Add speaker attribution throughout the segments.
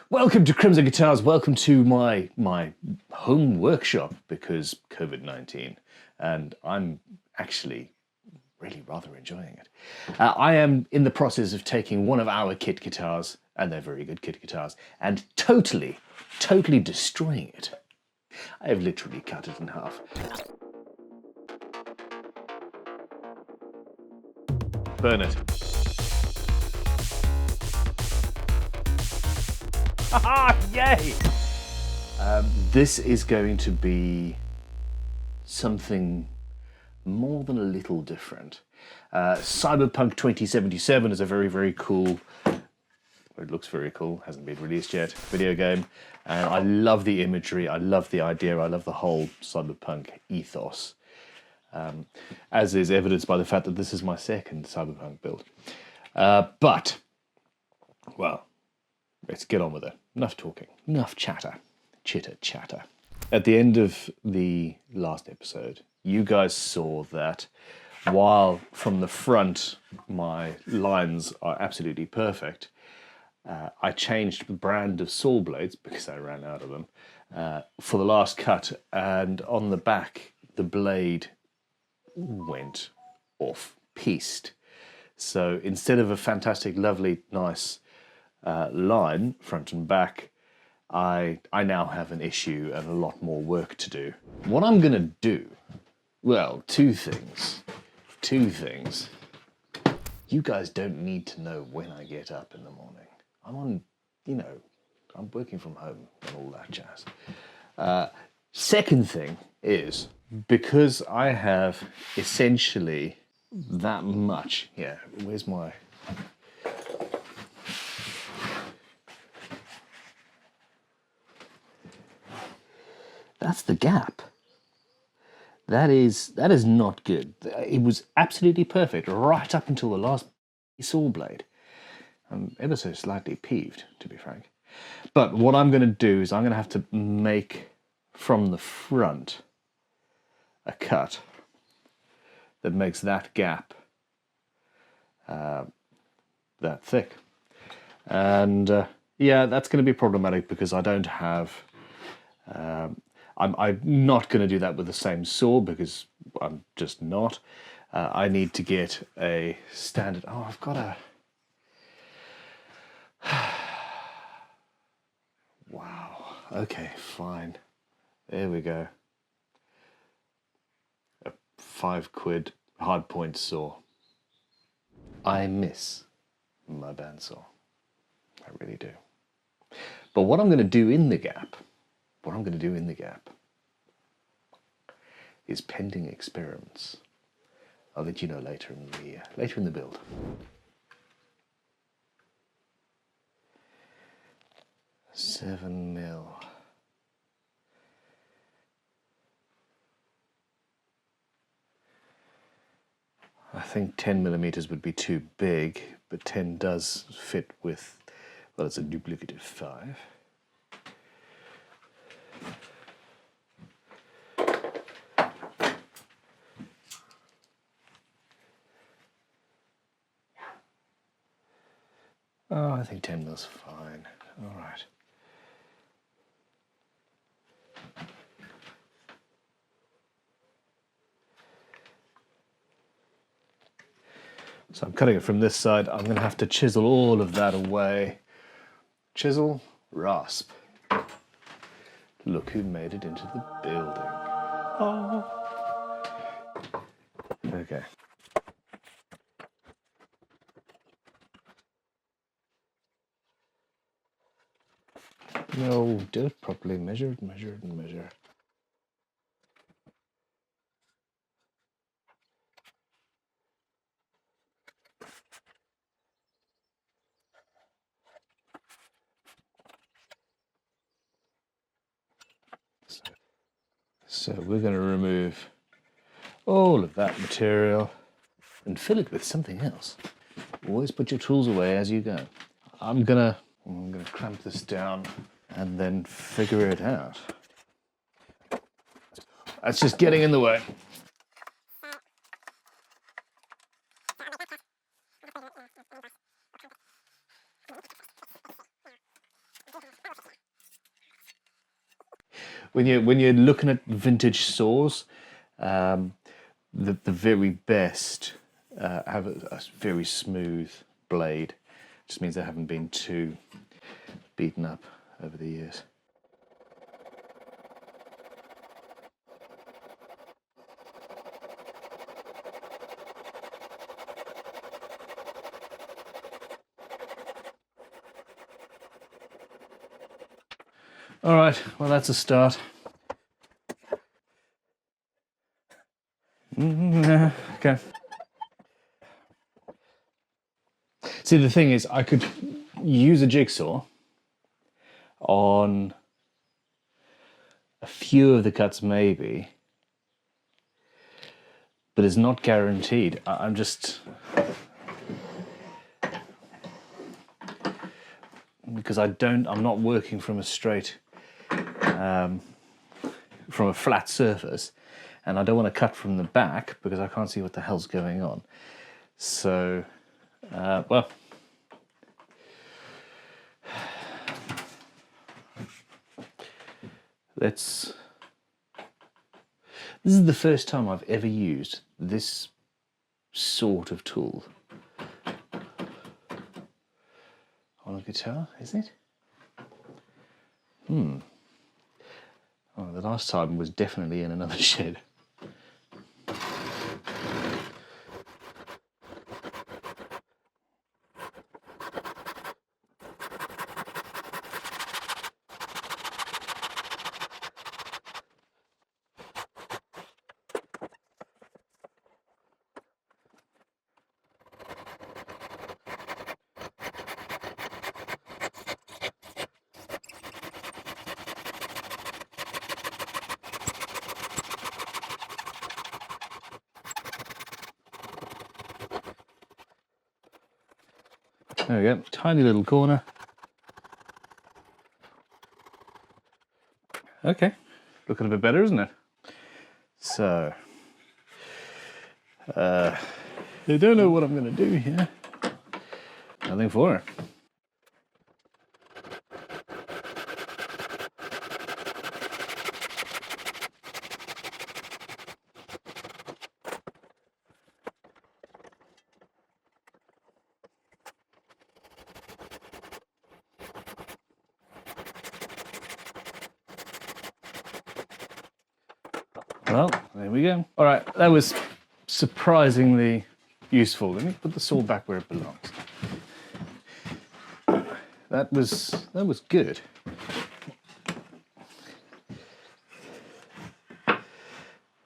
Speaker 1: Welcome to Crimson Guitars. Welcome to my home workshop because COVID-19, and I'm actually really rather enjoying it. I am in the process of taking one of our kit guitars, and they're very good kit guitars, and totally destroying it. I have literally cut it in half. Burn it. Haha, yay! This is going to be something more than a little different. Cyberpunk 2077 is a very cool, it looks very cool, hasn't been released yet, video game. And I love the imagery, I love the idea, I love the whole cyberpunk ethos. As is evidenced by the fact that this is my second cyberpunk build. But, well, let's get on with it. Enough talking, enough chatter, chitter-chatter. At the end of the last episode, you guys saw that while from the front my lines are absolutely perfect, I changed the brand of saw blades, because I ran out of them, for the last cut, and on the back the blade went off-piste. So instead of a fantastic, lovely, nice line, front and back, I now have an issue and a lot more work to do. What I'm gonna do, well, two things. You guys don't need to know when I get up in the morning. I'm working from home and all that jazz. Second thing is, because I have essentially that much, where's my... That's the gap. That is not good. It was absolutely perfect right up until the last saw blade. I'm ever so slightly peeved, to be frank. But what I'm going to do is I'm going to have to make from the front a cut that makes that gap that thick. And yeah, that's going to be problematic because I don't have... I'm not going to do that with the same saw because I'm just not. I need to get a standard... Oh, I've got a... Wow. Okay, fine. There we go. A £5 hard point saw. I miss my bandsaw. I really do. But what I'm going to do in the gap... is pending experiments. I'll let you know later in the build. $7 mil. I think 10mm would be too big, but 10 does fit with, well, it's a duplicative 5. Oh, I think 10 mil's fine. All right. So I'm cutting it from this side. I'm going to have to chisel all of that away. Chisel, rasp. Look who made it into the building. Oh. Okay. No, do it properly. Measure it, measure it, and measure. So we're going to remove all of that material and fill it with something else. Always put your tools away as you go. I'm gonna clamp this down and then figure it out. That's just getting in the way. when you're looking at vintage saws, the very best have a very smooth blade. Just means they haven't been too beaten up over the years. All right, well, that's a start. Okay. See, the thing is, I could use a jigsaw on a few of the cuts, maybe, but it's not guaranteed. I'm just... because I'm not working from a straight, from a flat surface, and I don't want to cut from the back because I can't see what the hell's going on. So, well, this is the first time I've ever used this sort of tool on a guitar, is it? Oh, the last time was definitely in another shed. There we go, tiny little corner. Okay, looking a bit better, isn't it? So, I don't know what I'm going to do here. Nothing for it. Well, there we go. All right, that was surprisingly useful. Let me put the saw back where it belongs. That was good.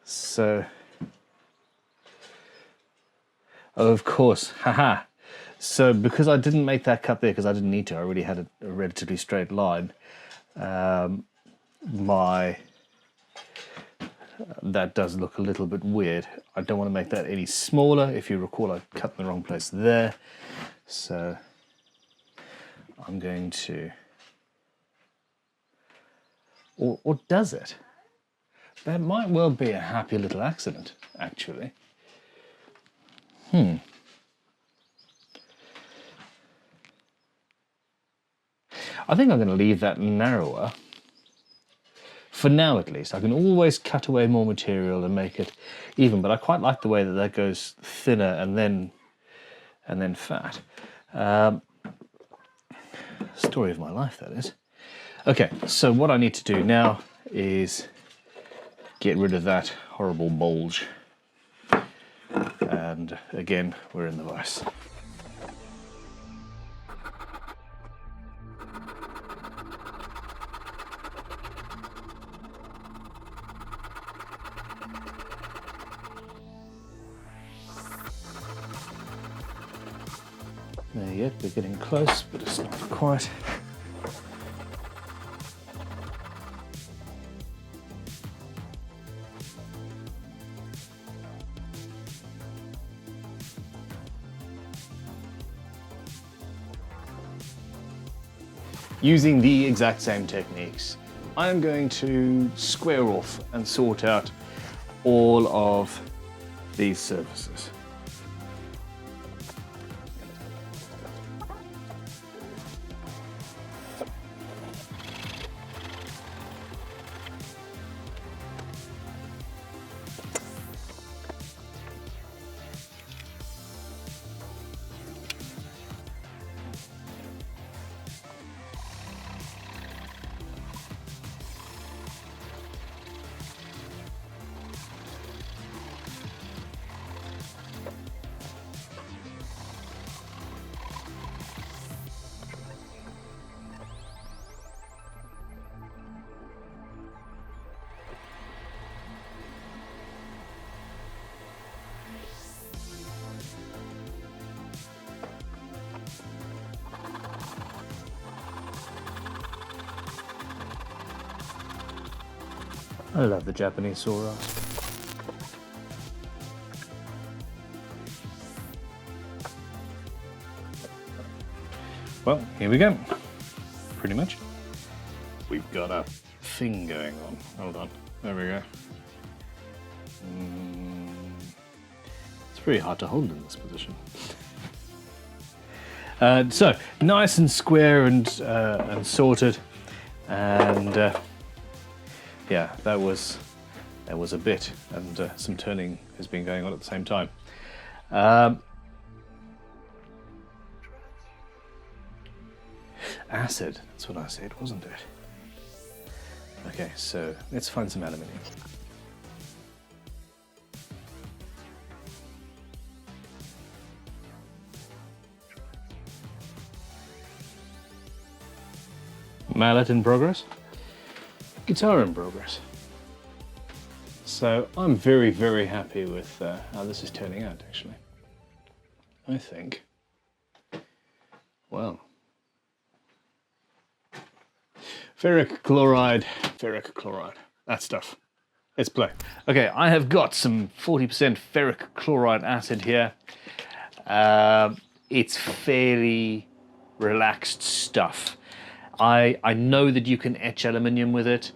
Speaker 1: So, oh, of course, haha. So because I didn't make that cut there because I didn't need to, I already had a relatively straight line. That does look a little bit weird. I don't want to make that any smaller. If you recall, I cut in the wrong place there. So I'm going to, or does it? That might well be a happy little accident, actually. I think I'm going to leave that narrower. For now, at least. I can always cut away more material and make it even, but I quite like the way that that goes thinner and then fat. Story of my life, that is. Okay, so what I need to do now is get rid of that horrible bulge. And again, we're in the vise. There you go, we're getting close, but it's not quite. Using the exact same techniques, I'm going to square off and sort out all of these surfaces. I love the Japanese saw art. Well, here we go. Pretty much. We've got a thing going on. Hold on. There we go. It's very hard to hold in this position. So nice and square and sorted, and yeah, that was a bit, and some turning has been going on at the same time. Acid, that's what I said, wasn't it? Okay, so let's find some aluminium. Mallet in progress, guitar in progress. So I'm very, very happy with how this is turning out, actually. I think, well, ferric chloride, that stuff. Let's play. Okay, I have got some 40% ferric chloride acid here. It's fairly relaxed stuff. I know that you can etch aluminium with it,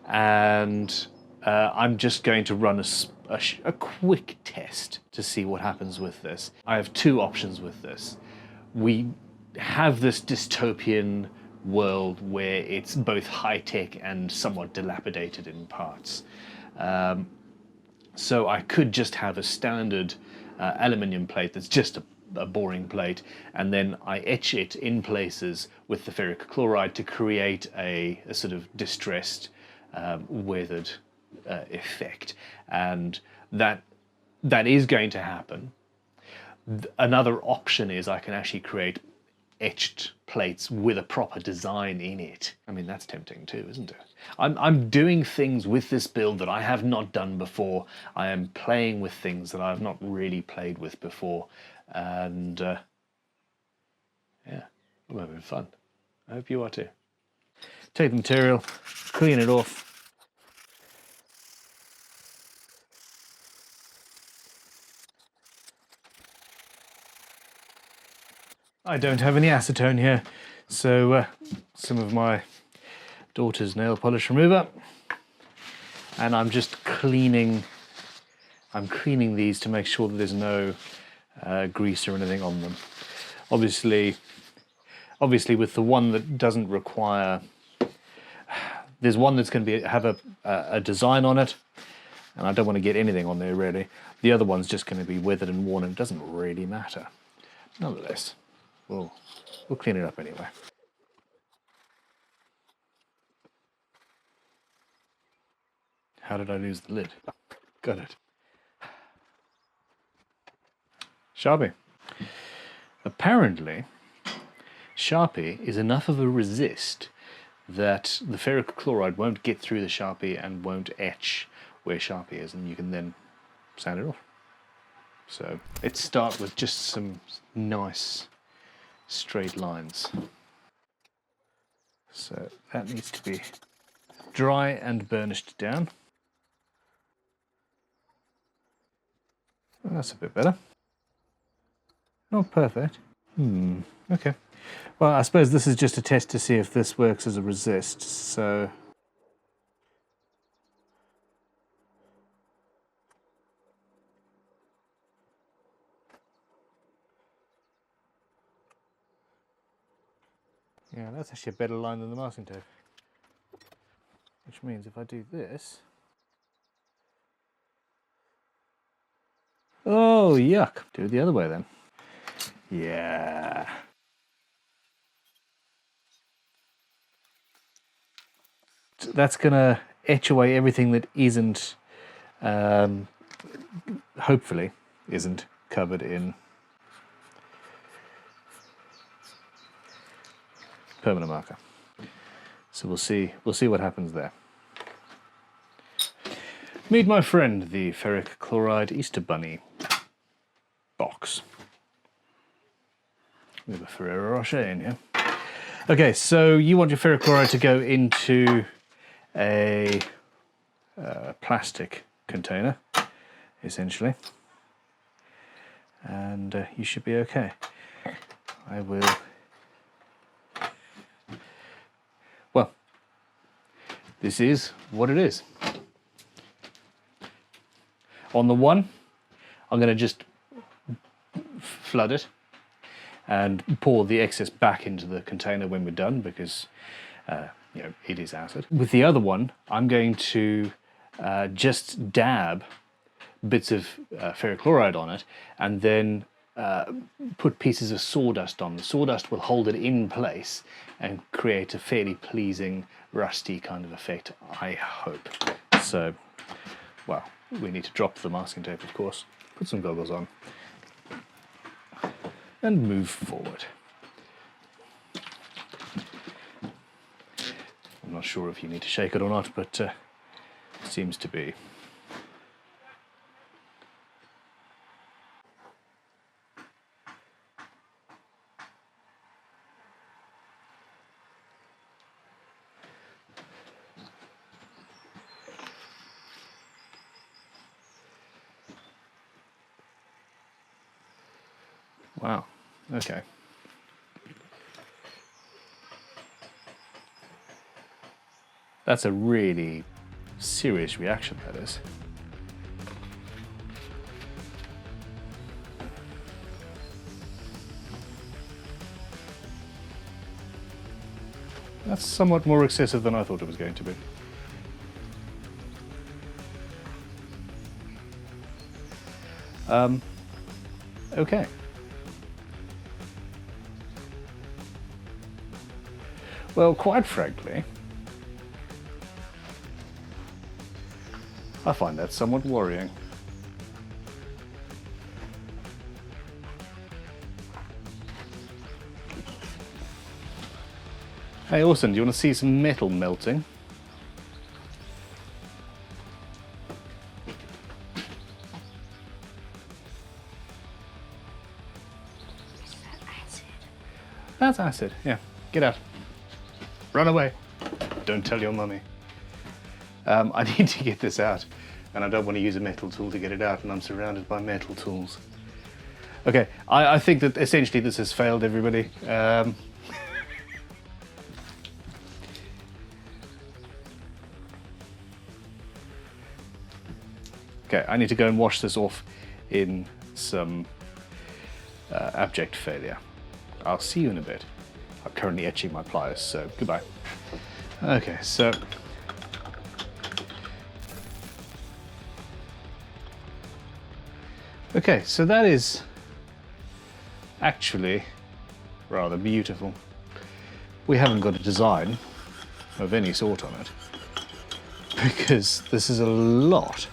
Speaker 1: and I'm just going to run a quick test to see what happens with this. I have two options with this. We have this dystopian world where it's both high-tech and somewhat dilapidated in parts. So I could just have a standard aluminium plate that's just a boring plate, and then I etch it in places with the ferric chloride to create a sort of distressed, weathered effect, and that is going to happen. Another option is I can actually create etched plates with a proper design in it. I mean, that's tempting too, isn't it? I'm doing things with this build that I have not done before. I am playing with things that I've not really played with before, and yeah, I'm having fun. I hope you are too. Take the material, clean it off. I don't have any acetone here, so some of my daughter's nail polish remover, and I'm just cleaning. I'm cleaning these to make sure that there's no grease or anything on them. Obviously, with the one that doesn't require, there's one that's going to have a design on it, and I don't want to get anything on there really. The other one's just going to be weathered and worn, and it doesn't really matter. Nonetheless, we'll clean it up anyway. How did I lose the lid? Got it. Sharpie. Apparently, Sharpie is enough of a resist that the ferric chloride won't get through the Sharpie and won't etch where Sharpie is, and you can then sand it off. So let's start with just some nice straight lines. So that needs to be dry and burnished down. Well, that's a bit better. Not perfect. Okay. Well, I suppose this is just a test to see if this works as a resist, so... Yeah, that's actually a better line than the masking tape. Which means if I do this... Oh, yuck. Do it the other way then. Yeah. That's going to etch away everything that isn't, hopefully, isn't covered in permanent marker. So we'll see what happens there. Meet my friend, the ferric chloride Easter Bunny box. We have a Ferrero Rocher in here. Okay, so you want your ferric chloride to go into a plastic container, essentially, and you should be okay. I will... Well, this is what it is. On the one, I'm going to just flood it and pour the excess back into the container when we're done, because you know, it is acid. With the other one, I'm going to just dab bits of ferrochloride on it, and then put pieces of sawdust on. The sawdust will hold it in place and create a fairly pleasing rusty kind of effect, I hope. So, well, we need to drop the masking tape, of course, put some goggles on, and move forward. I'm not sure if you need to shake it or not, but it seems to be. Wow, okay. That's a really serious reaction, that is. That's somewhat more excessive than I thought it was going to be. Okay. Well, quite frankly, I find that somewhat worrying. Hey Orson, do you want to see some metal melting?
Speaker 2: Is that acid?
Speaker 1: That's acid, yeah. Get out. Run away. Don't tell your mummy. I need to get this out, and I don't want to use a metal tool to get it out, and I'm surrounded by metal tools. Okay, I think that essentially this has failed, everybody. Okay, I need to go and wash this off in some abject failure. I'll see you in a bit. I'm currently etching my pliers, so goodbye. Okay, so... Okay, so that is actually rather beautiful. We haven't got a design of any sort on it, because this is a lot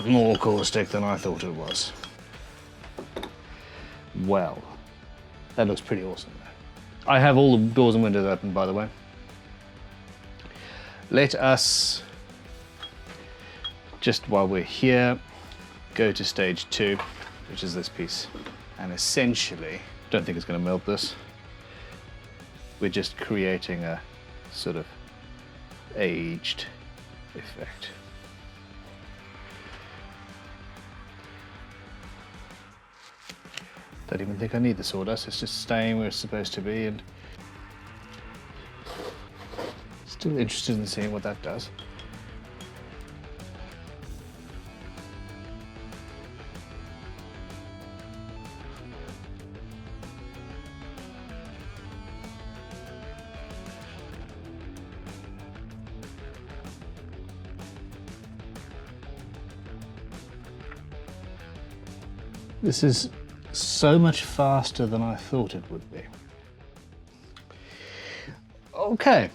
Speaker 1: more caustic than I thought it was. Well, that looks pretty awesome there. I have all the doors and windows open, by the way. Let us, just while we're here, go to stage 2, which is this piece. And essentially, don't think it's going to melt this. We're just creating a sort of aged effect. Don't even think I need the sawdust, it's just staying where it's supposed to be, and still interested in seeing what that does. This is so much faster than I thought it would be. Okay.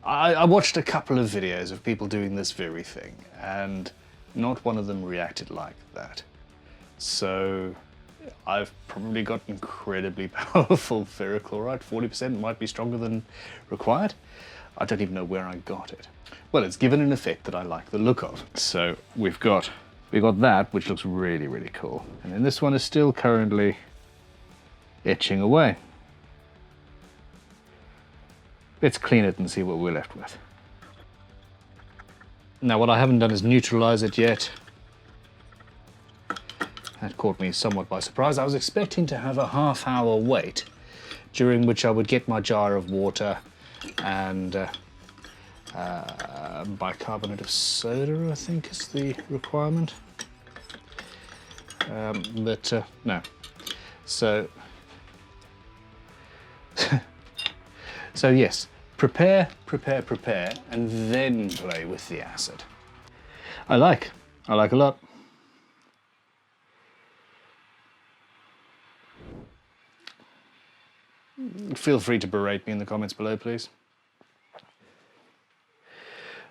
Speaker 1: I watched a couple of videos of people doing this very thing, and not one of them reacted like that. So I've probably got incredibly powerful ferrochloride. 40% might be stronger than required. I don't even know where I got it. Well, it's given an effect that I like the look of. So we've got that, which looks really, really cool. And then this one is still currently etching away. Let's clean it and see what we're left with. Now what I haven't done is neutralize it yet. That caught me somewhat by surprise. I was expecting to have a half-hour wait, during which I would get my jar of water and bicarbonate of soda, I think is the requirement. But no. So, so yes, prepare, and then play with the acid. I like a lot. Feel free to berate me in the comments below, please.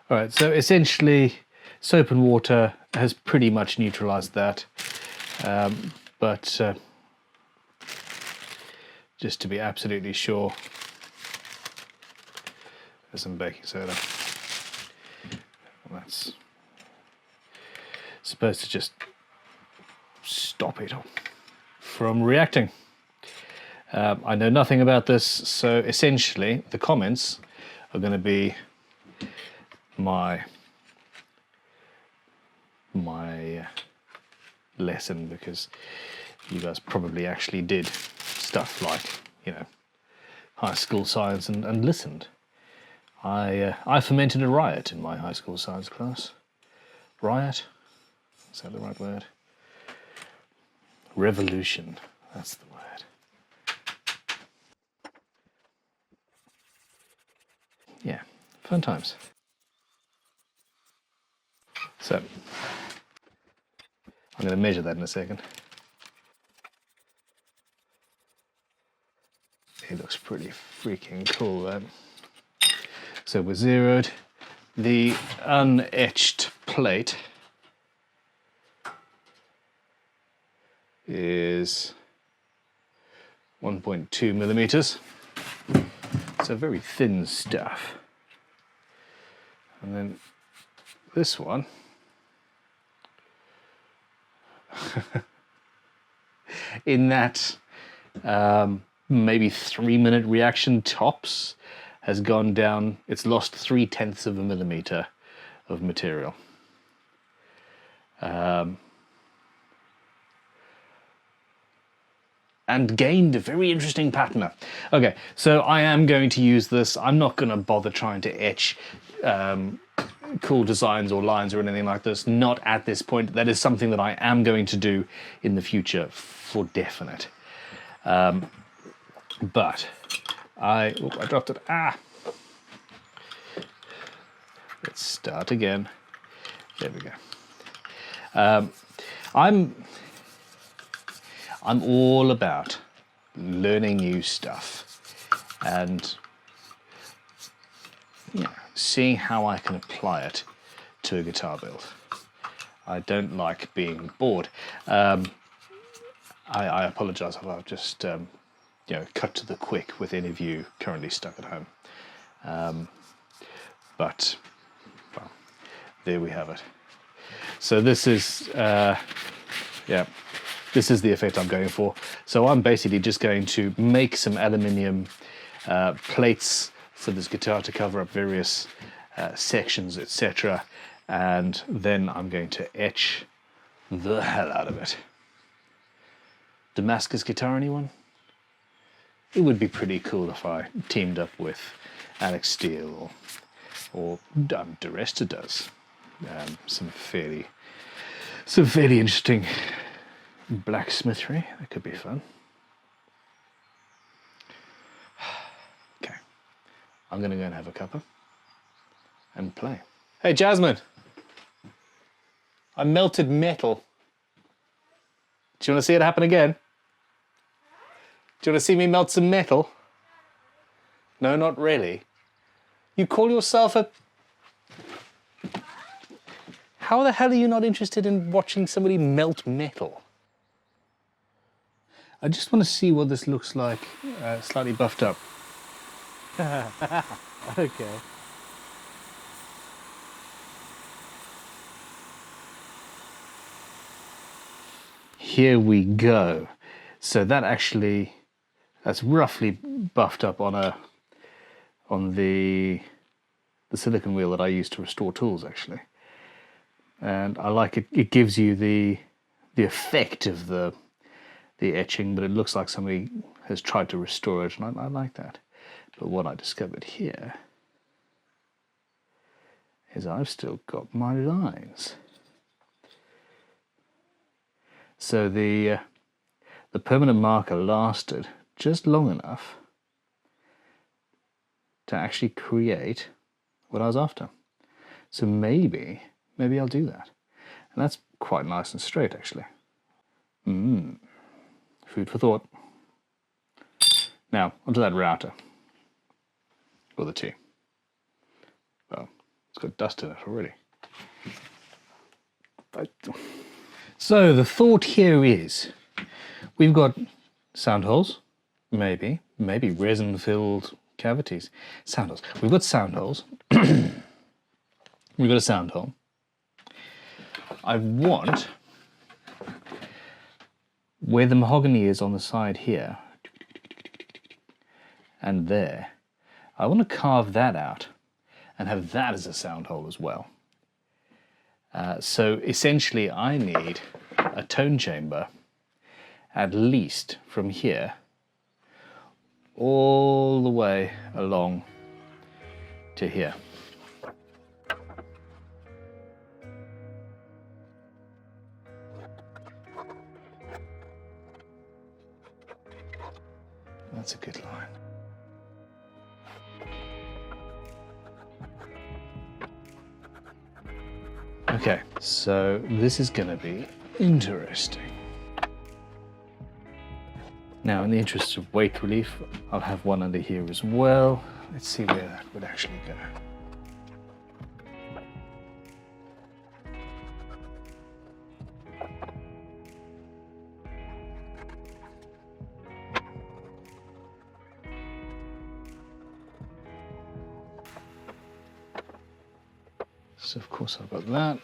Speaker 1: All right, so essentially, soap and water has pretty much neutralized that. But just to be absolutely sure, there's some baking soda. That's supposed to just stop it from reacting. I know nothing about this, so essentially the comments are going to be my lesson, because you guys probably actually did stuff like, you know, high school science and listened. I fermented a riot in my high school science class. Riot? Is that the right word? Revolution, that's the word. Yeah, fun times. So, I'm going to measure that in a second. It looks pretty freaking cool, that. So we're zeroed. The unetched plate is 1.2 millimeters. So very thin stuff. And then this one in that maybe 3-minute reaction tops has gone down, it's lost 0.3 of a millimeter of material. And gained a very interesting patina. Okay, so I am going to use this. I'm not going to bother trying to etch cool designs or lines or anything like this. Not at this point. That is something that I am going to do in the future for definite. But I dropped it. Let's start again. There we go. I'm all about learning new stuff and, you know, seeing how I can apply it to a guitar build. I don't like being bored. I apologise if I've just you know, cut to the quick with any of you currently stuck at home. But well, there we have it. So this is yeah. This is the effect I'm going for. So I'm basically just going to make some aluminium plates for this guitar to cover up various sections, etc. And then I'm going to etch the hell out of it. Damascus guitar, anyone? It would be pretty cool if I teamed up with Alex Steele or DeResta does. Some fairly interesting blacksmithery. That could be fun. Okay, I'm going to go and have a cuppa and play. Hey Jasmine, I melted metal. Do you want to see it happen again? Do you want to see me melt some metal? No, not really. You call yourself a... How the hell are you not interested in watching somebody melt metal? I just want to see what this looks like, slightly buffed up. Okay. Here we go. So that actually, that's roughly buffed up on the silicone wheel that I use to restore tools, actually. and I like it. It gives you the effect of the etching, but it looks like somebody has tried to restore it, and I like that. But what I discovered here is I've still got my lines. So the permanent marker lasted just long enough to actually create what I was after. So maybe I'll do that. And that's quite nice and straight, actually. Food for thought. Now, onto that router. Or the T. Well, it's got dust in it already. So the thought here is, we've got sound holes, maybe resin-filled cavities. Sound holes. We've got sound holes. We've got a sound hole. I want, where the mahogany is on the side here, and there, I want to carve that out and have that as a sound hole as well. So essentially I need a tone chamber at least from here all the way along to here. That's a good line. Okay, so this is going to be interesting. Now, in the interest of weight relief, I'll have one under here as well. Let's see where that would actually go. So of course I've got that.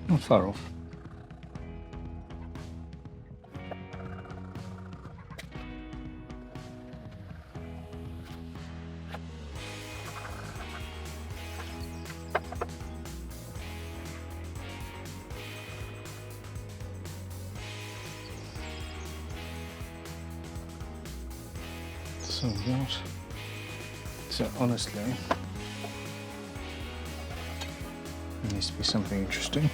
Speaker 1: Not far off. So what? So honestly, it needs to be something interesting.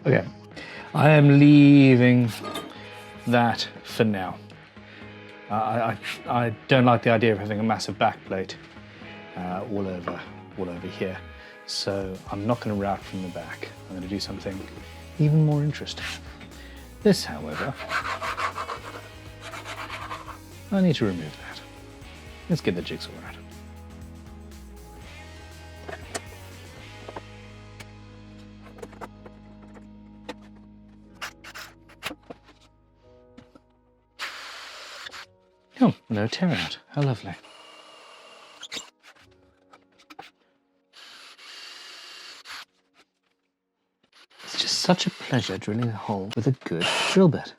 Speaker 1: Okay, I am leaving that for now. I don't like the idea of having a massive backplate all over here, so I'm not going to route from the back. I'm going to do something even more interesting. This, however, I need to remove that. Let's get the jigsaw out. Oh, no tear out. How lovely. It's just such a pleasure drilling a hole with a good drill bit.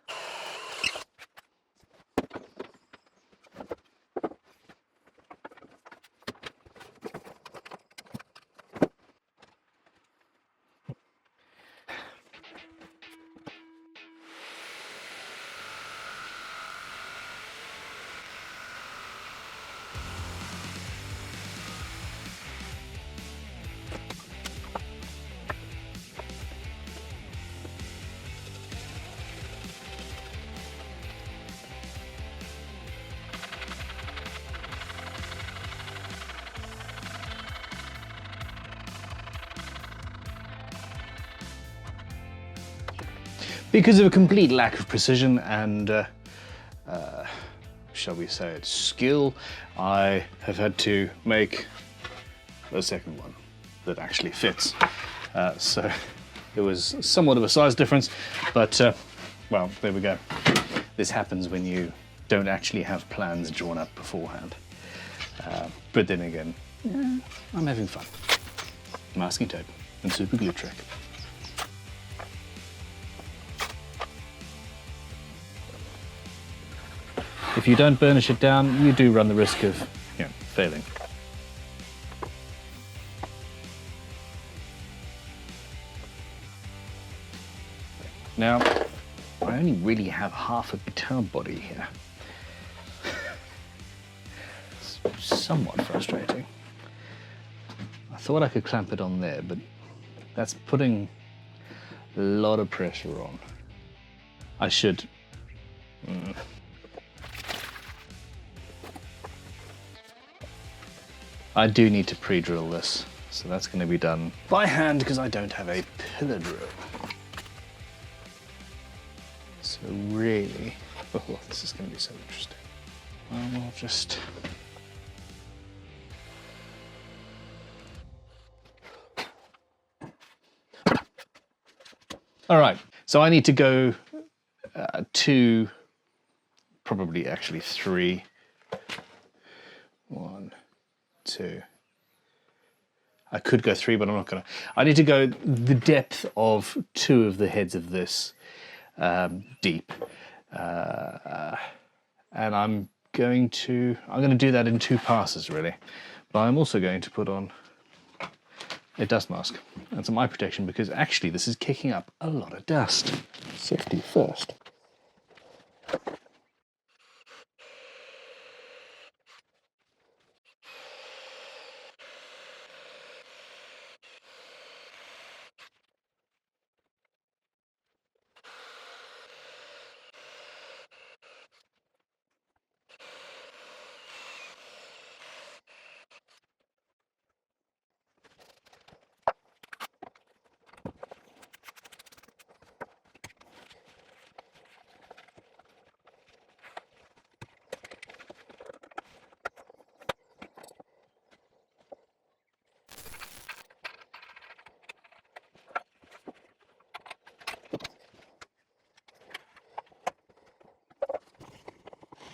Speaker 1: Because of a complete lack of precision and, shall we say it, skill, I have had to make a second one that actually fits. So it was somewhat of a size difference, but well, there we go. This happens when you don't actually have plans drawn up beforehand. But then again, yeah, I'm having fun. Masking tape and super glue trick. If you don't burnish it down, you do run the risk of, failing. Now, I only really have half a guitar body here. It's somewhat frustrating. I thought I could clamp it on there, but that's putting a lot of pressure on. I should... I do need to pre-drill this, so that's going to be done by hand because I don't have a pillar drill. So really, oh, this is going to be so interesting. We'll just... All right, so I need to go to probably actually 3. 1, 2. I could go 3, but I'm not gonna. I need to go the depth of 2 of the heads of this deep, and I'm going to do that in 2 passes really. But I'm also going to put on a dust mask and some eye protection because actually this is kicking up a lot of dust. Safety first.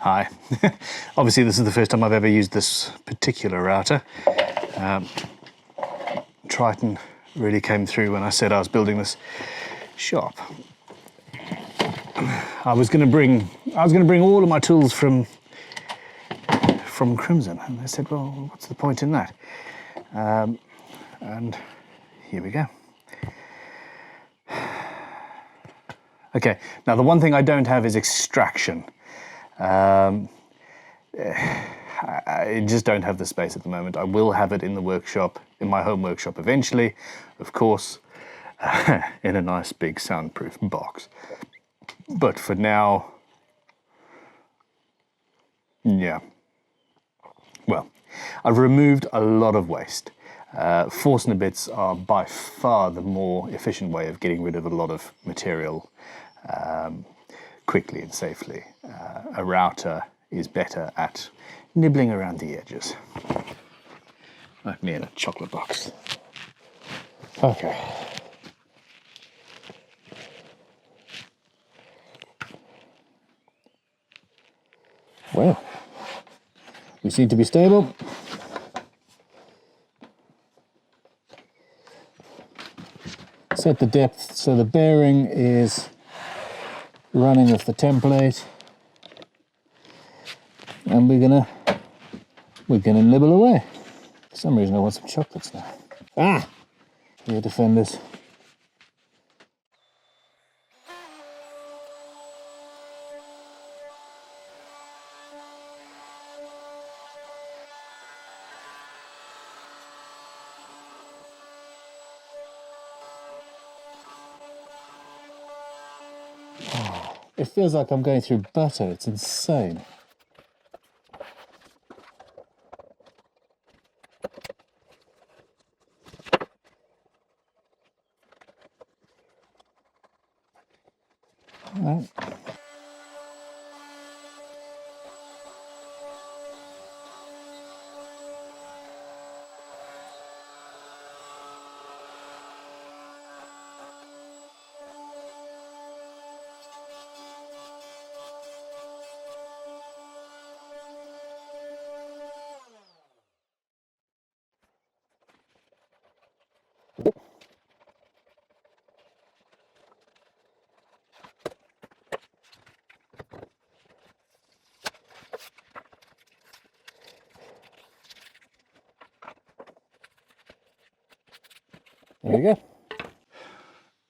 Speaker 1: Hi. Obviously this is the first time I've ever used this particular router. Triton really came through when I said I was building this shop. I was going to bring all of my tools from Crimson, and they said, well, what's the point in that? And here we go. Okay, now the one thing I don't have is extraction. I just don't have the space at the moment. I will have it in the workshop, in my home workshop eventually, of course, in a nice big soundproof box. But for now, yeah. Well, I've removed a lot of waste. Forstner bits are by far the more efficient way of getting rid of a lot of material quickly and safely. A router is better at nibbling around the edges. Like me in a chocolate box. Okay. Well, we seem to be stable. Set the depth so the bearing is running off the template, and we're gonna nibble away. For some reason I want some chocolates now. Ah! Here, defenders. It feels like I'm going through butter, it's insane. There we go.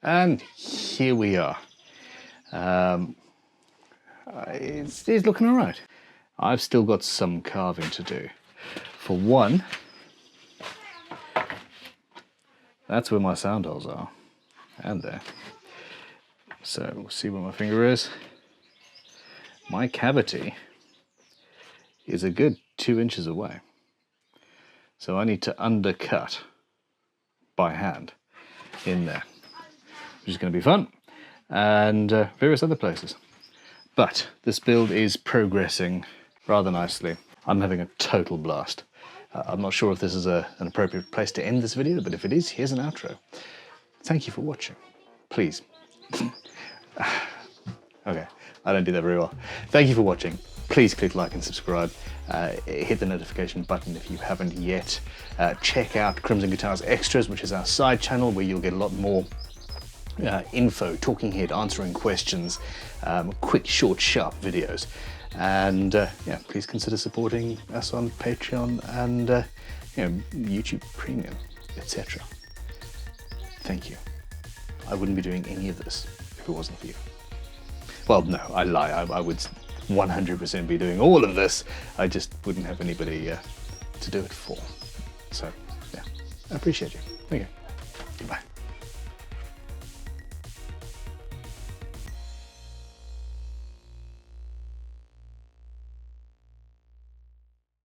Speaker 1: And here we are. It's looking all right. I've still got some carving to do. For one, that's where my sound holes are, and there. So we'll see where my finger is. My cavity is a good 2 inches away. So I need to undercut by hand in there, which is going to be fun, and various other places. But this build is progressing rather nicely. I'm having a total blast. I'm not sure if this is an appropriate place to end this video, but if it is, here's an outro. Thank you for watching. Please. Okay, I don't do that very well. Thank you for watching. Please click like and subscribe. Hit the notification button if you haven't yet. Check out Crimson Guitars Extras, which is our side channel where you'll get a lot more info, talking head, answering questions, quick, short, sharp videos. And yeah, please consider supporting us on Patreon and YouTube Premium, etc. Thank you. I wouldn't be doing any of this if it wasn't for you. Well, no, I lie. I would 100% be doing all of this. I just wouldn't have anybody to do it for. So, yeah, I appreciate you. Thank you. Goodbye.